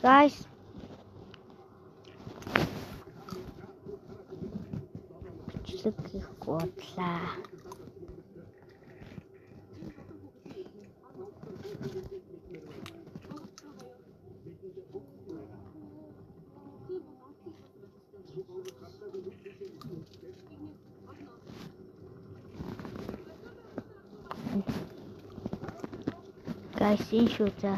Guys, их бодлаа. Guys, энэ шүү за.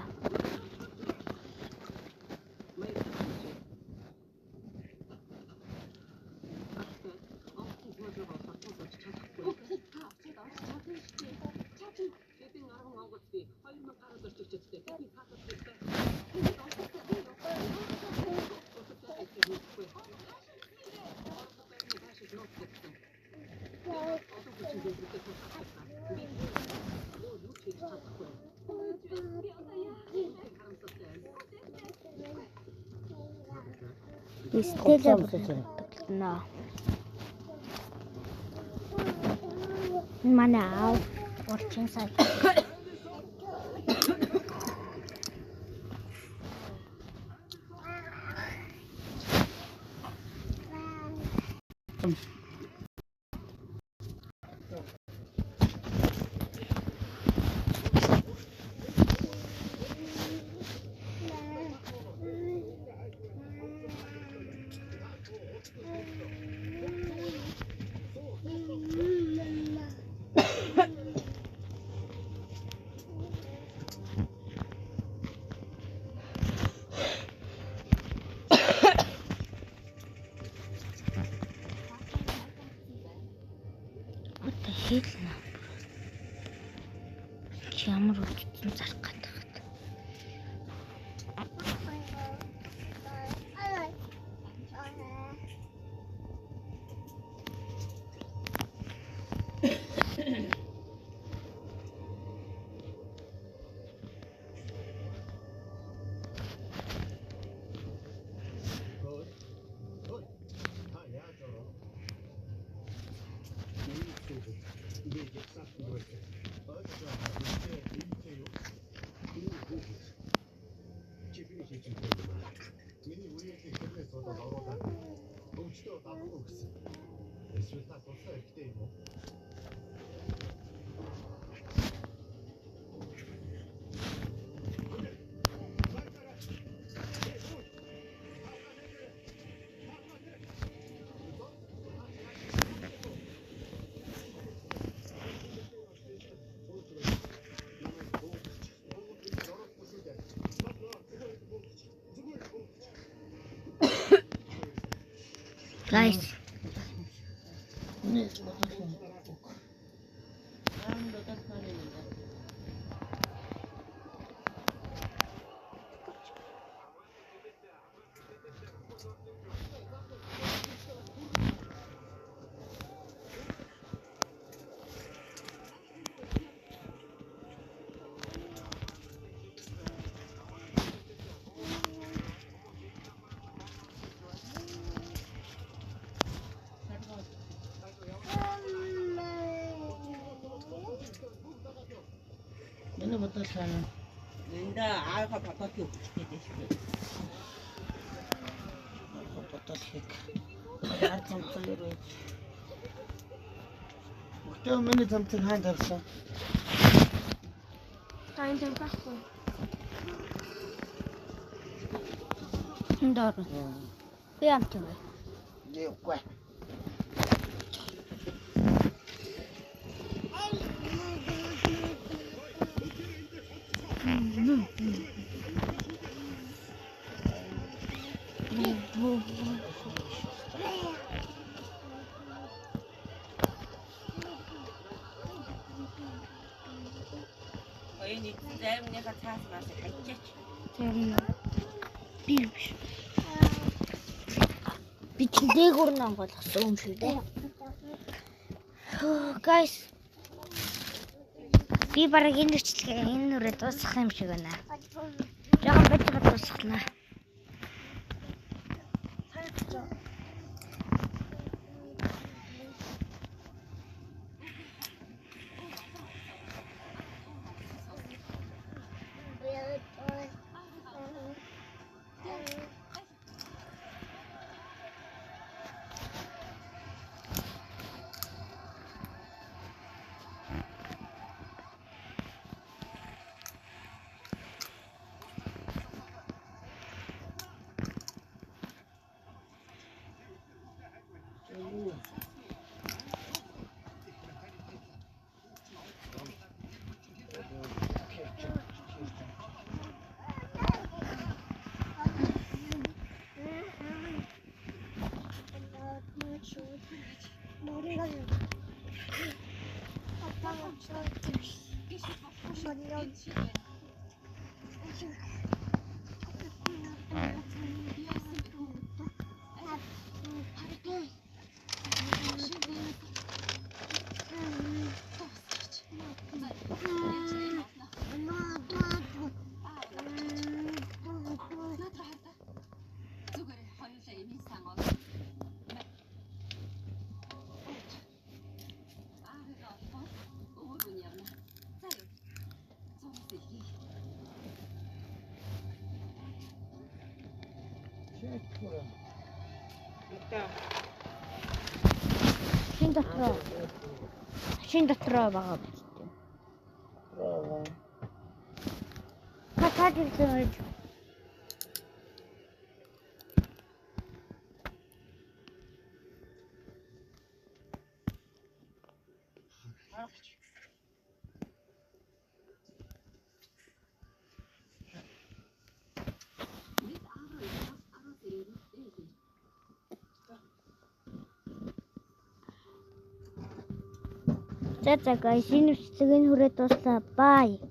No. Now, watching side. Хэлнэ. Ямар үдцэн зарах гэдэг. Guys, Linda, alga papatiu que deixa. Então, meni tamtın handarsa. Tayın bakın. Doğru. Yaptım. Yok be. Oyun içinde 같이 하지 마세요. 알겠지? Bilmiş. Bitildiği korunan balıkta olmuş şurada. Guys. Би бараг энэ үрчлэгээ энэ нүрээ дуусгах юм шиг байна. Жаахан байтгаад дуусгахнаа. Машин дотроо байгаа биз дээ. Браво. Хатаад ирсэн. За guys, энэ бичлэгийг хүрээд дуслаа. Bye.